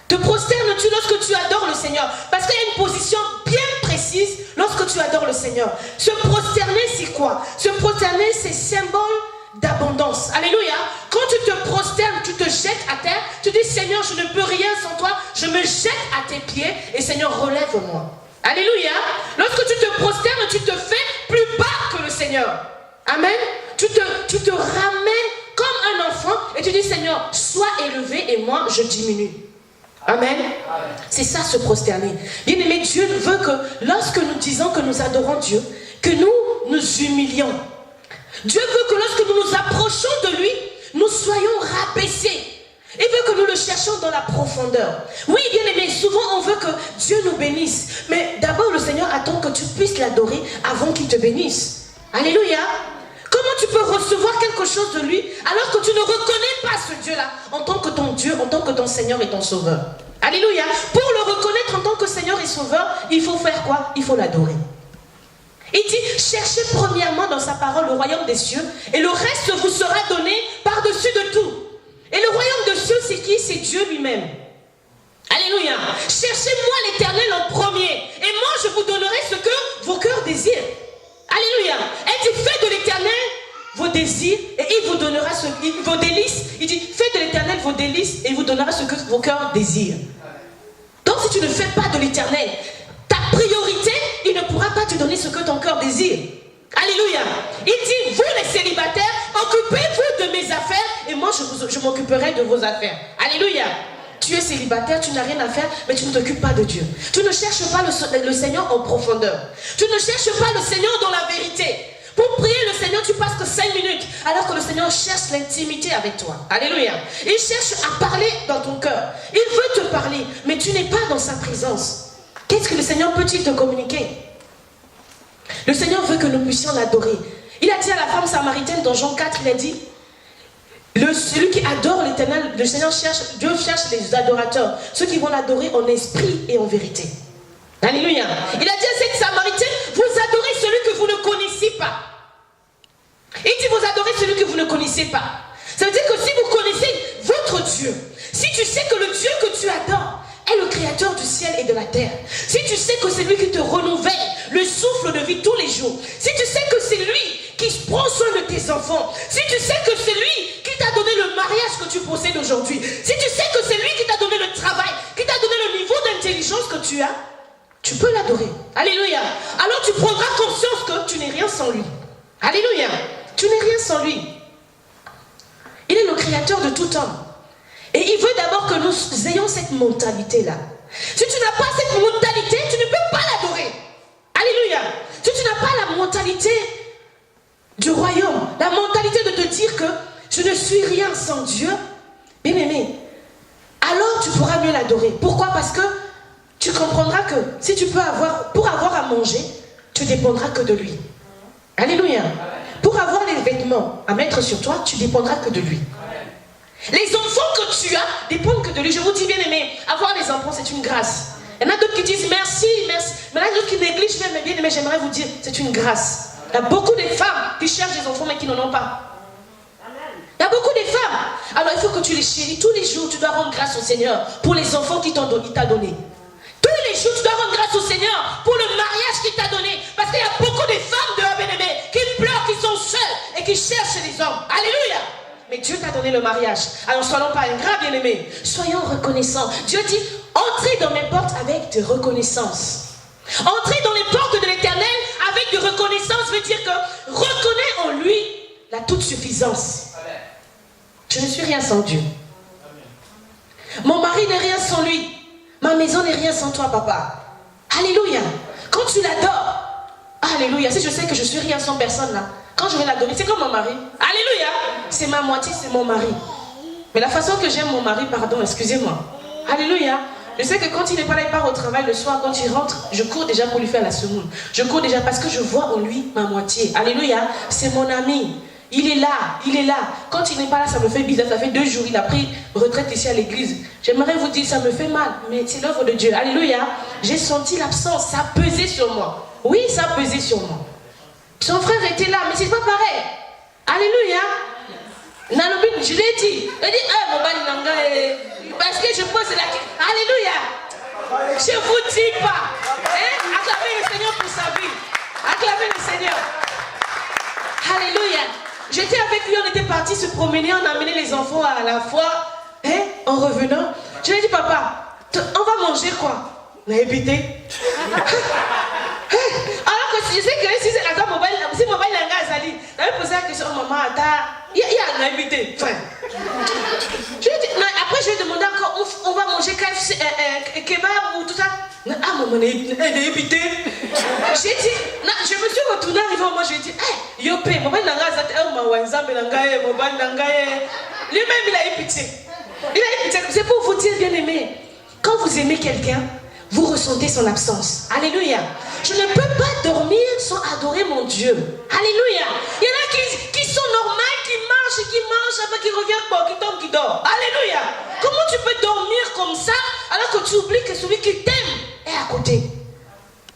Te prosternes-tu lorsque tu adores le Seigneur? Parce qu'il y a une position bien précise lorsque tu adores le Seigneur. Se prosterner, c'est quoi? Se prosterner, c'est symbole d'abondance. Alléluia. Quand tu te prosternes, tu te jettes à terre, tu dis Seigneur, je ne peux rien sans toi, je me jette à tes pieds et Seigneur, relève-moi. Alléluia. Lorsque tu te prosternes, tu te fais plus bas que le Seigneur. Amen. Tu te ramènes comme un enfant et tu dis Seigneur, sois élevé et moi je diminue. Amen. C'est ça, se prosterner. Bien aimé, Dieu veut que lorsque nous disons que nous adorons Dieu, que nous nous humilions. Dieu veut que lorsque nous nous approchons de lui, nous soyons rabaissés. Il veut que nous le cherchions dans la profondeur. Oui, bien aimé, souvent on veut que Dieu nous bénisse. Mais d'abord le Seigneur attend que tu puisses l'adorer avant qu'il te bénisse. Alléluia. Comment tu peux recevoir quelque chose de lui alors que tu ne reconnais pas ce Dieu-là en tant que ton Dieu, en tant que ton Seigneur et ton Sauveur? Alléluia. Pour le reconnaître en tant que Seigneur et Sauveur, il faut faire quoi? Il faut l'adorer. Il dit, cherchez premièrement dans sa parole le royaume des cieux et le reste vous sera donné par-dessus de tout. Et le royaume des cieux, c'est qui? C'est Dieu lui-même. Alléluia. Cherchez-moi l'Éternel en premier et moi je vous donnerai ce que vos cœurs désirent. Alléluia. Elle dit, faites de l'Éternel vos désirs et il vous donnera vos délices. Il dit, faites de l'Éternel vos délices et il vous donnera ce que vos cœurs désirent. Donc si tu ne fais pas de l'Éternel ta priorité, il ne pourra pas te donner ce que ton cœur désire. Alléluia. Il dit, vous les célibataires, occupez-vous de mes affaires et moi je m'occuperai de vos affaires. Alléluia. Tu es célibataire, tu n'as rien à faire, mais tu ne t'occupes pas de Dieu. Tu ne cherches pas le Seigneur en profondeur. Tu ne cherches pas le Seigneur dans la vérité. Pour prier le Seigneur, tu passes que 5 minutes, alors que le Seigneur cherche l'intimité avec toi. Alléluia. Il cherche à parler dans ton cœur. Il veut te parler, mais tu n'es pas dans sa présence. Qu'est-ce que le Seigneur peut-il te communiquer? Le Seigneur veut que nous puissions l'adorer. Il a dit à la femme samaritaine dans Jean 4, il a dit, celui qui adore l'Éternel, le Seigneur cherche, Dieu cherche les adorateurs, ceux qui vont l'adorer en esprit et en vérité. Alléluia. Il a dit à cette samaritaine, vous adorez celui que vous ne connaissez pas. Il dit, vous adorez celui que vous ne connaissez pas. Ça veut dire que si vous connaissez votre Dieu, si tu sais que le Dieu que tu adores est le créateur du ciel et de la terre, si tu sais que c'est lui qui te renouvelle le souffle de vie tous les jours, si tu sais que c'est lui qui prend soin de tes enfants, si tu sais que c'est lui qui t'a donné le mariage que tu possèdes aujourd'hui, si tu sais que c'est lui qui t'a donné le travail, qui t'a donné le niveau d'intelligence que tu as, tu peux l'adorer. Alléluia. Alors tu prendras conscience que tu n'es rien sans lui. Alléluia. Tu n'es rien sans lui. Il est le créateur de tout homme. Et il veut d'abord que nous ayons cette mentalité-là. Si tu n'as pas cette mentalité, tu ne peux pas l'adorer. Alléluia. Si tu n'as pas la mentalité du royaume, la mentalité de te dire que je ne suis rien sans Dieu, bien aimé, alors tu pourras mieux l'adorer. Pourquoi? Parce que tu comprendras que si tu peux pour avoir à manger, tu dépendras que de lui. Alléluia. Pour avoir les vêtements à mettre sur toi, tu dépendras que de lui. Les enfants que tu as dépendent que de lui. Je vous dis, bien aimé, avoir les enfants, c'est une grâce. Il y en a d'autres qui disent merci, merci. Mais il y en a d'autres qui négligent, mais bien aimé, j'aimerais vous dire, c'est une grâce. Il y a beaucoup de femmes qui cherchent des enfants, mais qui n'en ont pas. Il y a beaucoup de femmes. Alors il faut que tu les chéris. Tous les jours, tu dois rendre grâce au Seigneur pour les enfants qu'il t'a donné. Tous les jours, tu dois rendre grâce au Seigneur pour le mariage qu'il t'a donné. Parce qu'il y a beaucoup de femmes de bien-aimés qui pleurent, qui sont seules et qui cherchent les hommes. Alléluia. Mais Dieu t'a donné le mariage. Alors soyons pas ingrats, bien-aimés. Soyons reconnaissants. Dieu dit, entrez dans mes portes avec de reconnaissance. Entrer dans les portes de l'Éternel avec de reconnaissance veut dire que reconnais en lui la toute suffisance. Je ne suis rien sans Dieu. Mon mari n'est rien sans lui. Ma maison n'est rien sans toi, papa. Alléluia. Quand tu l'adores, alléluia. Si je sais que je suis rien sans personne là, quand je vais l'adorer, c'est comme mon mari. Alléluia. C'est ma moitié, c'est mon mari. Mais la façon que j'aime mon mari, pardon, excusez-moi. Alléluia. Je sais que quand il n'est pas là, il part au travail le soir, quand il rentre, je cours déjà pour lui faire la semoule. Je cours déjà parce que je vois en lui ma moitié. Alléluia. C'est mon ami. Il est là, il est là. Quand il n'est pas là, ça me fait bizarre. Ça fait 2 jours, il a pris retraite ici à l'église. J'aimerais vous dire, ça me fait mal, mais c'est l'œuvre de Dieu. Alléluia. J'ai senti l'absence, ça a pesé sur moi. Oui, ça a pesé sur moi. Son frère était là, mais c'est pas pareil. Alléluia. Nalobin, je l'ai dit. Il dit, ah, mon bali nanga, parce que je pose la question. Alléluia. Je ne vous dis pas. Hein? Acclamez le Seigneur pour sa vie. Acclamez le Seigneur. Alléluia. J'étais avec lui, on était partis se promener, on a amené les enfants à la fois. Hein? En revenant, je lui ai dit, papa, on va manger quoi? On a évité. Alors que je sais que si c'est la mobile, si mobile langa Azali, j'avais posé la question, oh, maman, il y a un invité. Enfin, après, je lui ai demandé encore, on va manger KFC, kebab ou tout ça. Ah, maman, elle est invitée. J'ai dit, je me suis retournée arrivé au moment, j'ai dit, hey, yopé, mobile langa Azali, mobile langa, lui-même, il a eu pitié. Il a eu pitié. C'est pour vous dire, bien aimé, quand vous aimez quelqu'un, vous ressentez son absence. Alléluia. Je ne peux pas dormir sans adorer mon Dieu. Alléluia. Il y en a qui sont normaux, qui mangent, après qui reviennent, qui tombent, qui dorment. Alléluia. Comment tu peux dormir comme ça alors que tu oublies que celui qui t'aime est à côté?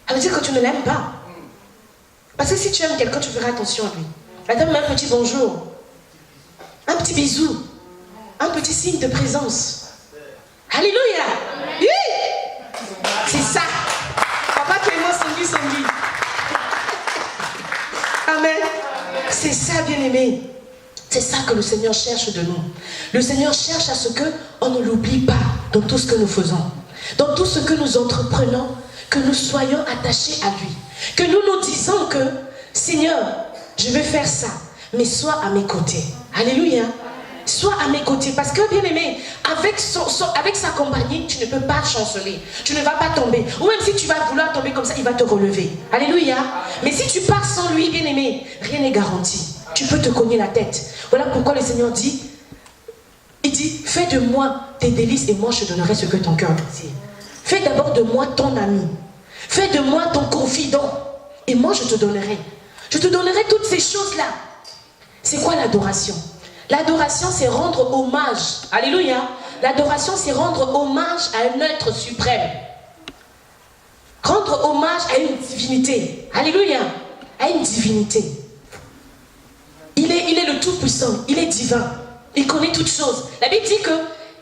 Ça veut dire que tu ne l'aimes pas. Parce que si tu aimes quelqu'un, tu feras attention à lui. La dame, un petit bonjour, un petit bisou, un petit signe de présence. Alléluia. Oui. C'est ça. Papa Clément Songi. Amen. C'est ça, bien-aimé. C'est ça que le Seigneur cherche de nous. Le Seigneur cherche à ce qu'on ne l'oublie pas dans tout ce que nous faisons. Dans tout ce que nous entreprenons, que nous soyons attachés à lui. Que nous nous disons que, Seigneur, je vais faire ça, mais sois à mes côtés. Alléluia. Sois à mes côtés. Parce que, bien aimé, avec sa compagnie, tu ne peux pas chanceler. Tu ne vas pas tomber. Ou même si tu vas vouloir tomber comme ça, il va te relever. Alléluia. Mais si tu pars sans lui, bien aimé, rien n'est garanti. Tu peux te cogner la tête. Voilà pourquoi le Seigneur dit, il dit, fais de moi tes délices et moi je te donnerai ce que ton cœur désire. Fais d'abord de moi ton ami. Fais de moi ton confident. Et moi je te donnerai. Je te donnerai toutes ces choses-là. C'est quoi l'adoration? L'adoration, c'est rendre hommage. Alléluia. L'adoration, c'est rendre hommage à un être suprême. Rendre hommage à une divinité. Alléluia. À une divinité. Il est le Tout-Puissant. Il est divin. Il connaît toutes choses. La Bible dit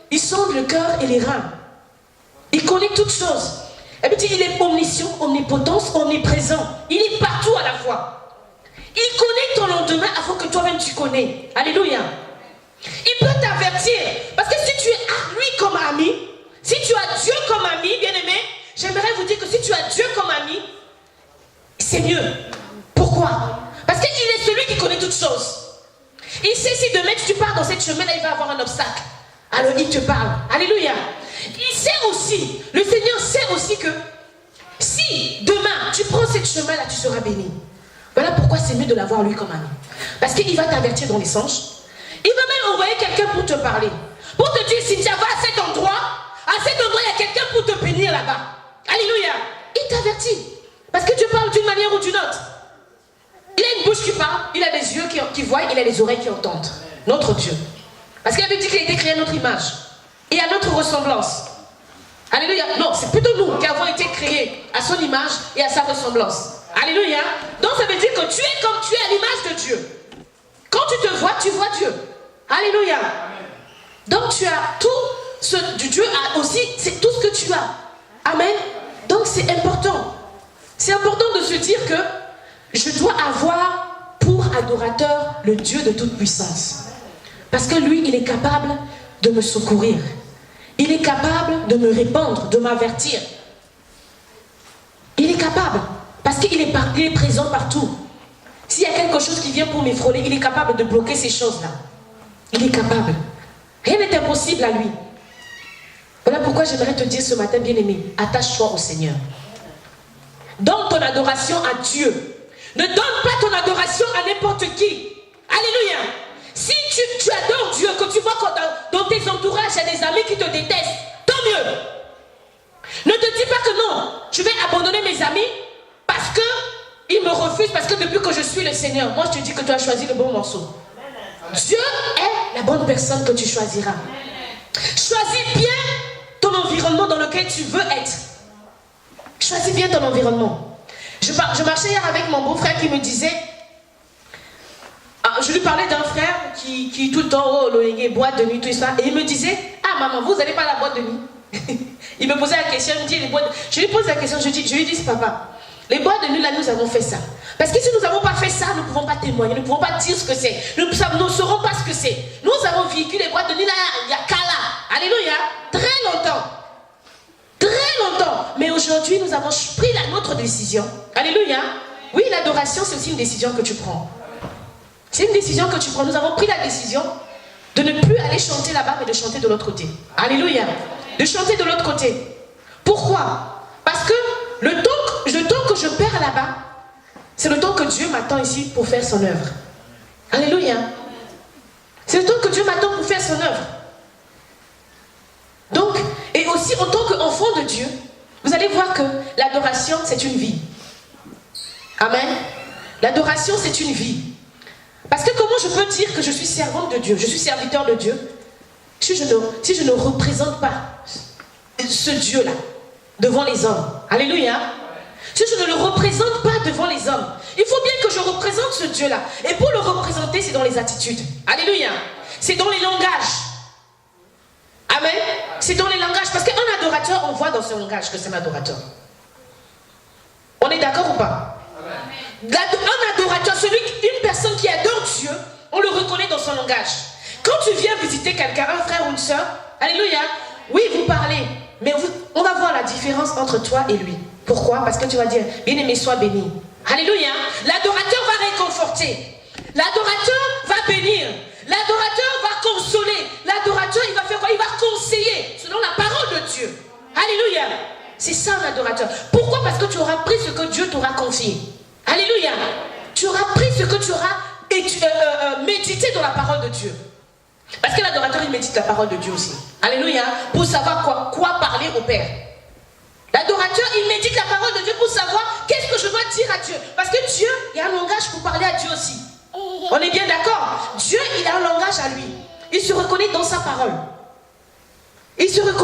qu'il sonde le cœur et les reins. Il connaît toutes choses. La Bible dit qu'il est omniscient, omnipotence, omniprésent. Il est partout à la fois. Il connaît ton lendemain avant que toi-même tu connais. Alléluia. Il peut t'avertir. Parce que si tu es à lui comme ami, si tu as Dieu comme ami, bien aimé, j'aimerais vous dire que si tu as Dieu comme ami, c'est mieux. Pourquoi? Parce qu'il est celui qui connaît toutes choses. Il sait si demain tu pars dans cette chemin-là, il va avoir un obstacle. Alors il te parle. Alléluia. Il sait aussi, le Seigneur sait aussi que si demain tu prends cette chemin-là, tu seras béni. Voilà pourquoi c'est mieux de l'avoir lui comme ami. Parce qu'il va t'avertir dans les songes. Il va même envoyer quelqu'un pour te parler. Pour te dire, Cynthia, va à cet endroit, il y a quelqu'un pour te bénir là-bas. Alléluia. Il t'avertit. Parce que Dieu parle d'une manière ou d'une autre. Il a une bouche qui parle, il a des yeux qui voient, il a les oreilles qui entendent. Notre Dieu. Parce qu'il avait dit qu'il a été créé à notre image. Et à notre ressemblance. Alléluia. Non, c'est plutôt nous qui avons été créés à son image et à sa ressemblance. Alléluia. Donc ça veut dire que tu es comme tu es à l'image de Dieu. Quand tu te vois, tu vois Dieu. Alléluia. Donc tu as tout ce Dieu a aussi, c'est tout ce que tu as. Amen. Donc c'est important. C'est important de se dire que je dois avoir pour adorateur le Dieu de toute puissance. Parce que lui, il est capable de me secourir. Il est capable de me répandre, de m'avertir. Il est capable. Parce qu'il est présent partout. S'il y a quelque chose qui vient pour m'effroler, il est capable de bloquer ces choses-là. Il est capable. Rien n'est impossible à lui. Voilà pourquoi j'aimerais te dire ce matin, bien-aimé, attache-toi au Seigneur. Donne ton adoration à Dieu. Ne donne pas ton adoration à n'importe qui. Alléluia. Si tu adores Dieu, que tu vois que dans tes entourages, il y a des amis qui te détestent, tant mieux. Ne te dis pas que non, je vais abandonner mes amis parce qu'ils me refusent, parce que depuis que je suis le Seigneur, moi je te dis que tu as choisi le bon morceau. Dieu est la bonne personne que tu choisiras. Choisis bien ton environnement dans lequel tu veux être. Choisis bien ton environnement. Je marchais hier avec mon beau-frère qui me disait, je lui parlais d'un frère qui tout le temps, oh, l'Oyenge, boîte de nuit, tout ça. Et il me disait, ah maman, vous n'allez pas à la boîte de nuit? Il me posait la question, il me dit, les boîtes... Je lui pose la question, je lui dis, papa, les boîtes de nuit, là, nous avons fait ça. Parce que si nous n'avons pas fait ça, nous ne pouvons pas témoigner, nous ne pouvons pas dire ce que c'est. Nous ne saurons pas ce que c'est. Nous avons vécu les boîtes de nuit, là, il y a qu'à là. Alléluia. Très longtemps. Très longtemps. Mais aujourd'hui, nous avons pris notre décision. Alléluia. Oui, l'adoration, c'est aussi une décision que tu prends. C'est une décision que tu prends. Nous avons pris la décision de ne plus aller chanter là-bas, mais de chanter de l'autre côté. Alléluia. De chanter de l'autre côté. Pourquoi? Parce que le temps que je perds là-bas, c'est le temps que Dieu m'attend ici pour faire son œuvre. Alléluia. C'est le temps que Dieu m'attend pour faire son œuvre. Donc, et aussi en tant qu'enfant de Dieu, vous allez voir que l'adoration, c'est une vie. Amen. L'adoration, c'est une vie. Parce que comment je peux dire que je suis servante de Dieu, je suis serviteur de Dieu, si je ne représente pas ce Dieu-là devant les hommes? Alléluia. Si je ne le représente pas devant les hommes, il faut bien que je représente ce Dieu-là. Et pour le représenter, c'est dans les attitudes. Alléluia. C'est dans les langages. Amen. C'est dans les langages. Parce qu'un adorateur, on voit dans son langage que c'est un adorateur. On est d'accord ou pas? Amen. Un adorateur, une personne qui adore Dieu, on le reconnaît dans son langage. Quand tu viens visiter quelqu'un, un frère ou une soeur, alléluia, oui, vous parlez, mais on va voir la différence entre toi et lui. Pourquoi? Parce que tu vas dire, bien-aimé, sois béni. Alléluia. L'adorateur va réconforter. L'adorateur va bénir. L'adorateur va consoler. L'adorateur, il va faire quoi? Il va conseiller selon la parole de Dieu. Alléluia. C'est ça un adorateur. Pourquoi? Parce que tu auras pris ce que Dieu t'aura confié. Alléluia. Tu auras pris ce que tu auras médité dans la parole de Dieu. Parce que l'adorateur, il médite la parole de Dieu aussi. Alléluia. Pour savoir quoi parler au Père. L'adorateur, il médite la parole de Dieu pour savoir qu'est-ce que je dois dire à Dieu. Parce que Dieu, il y a un langage pour parler à Dieu aussi. On est bien d'accord? Dieu, il a un langage à lui. Il se reconnaît dans sa parole. Il se reconnaît.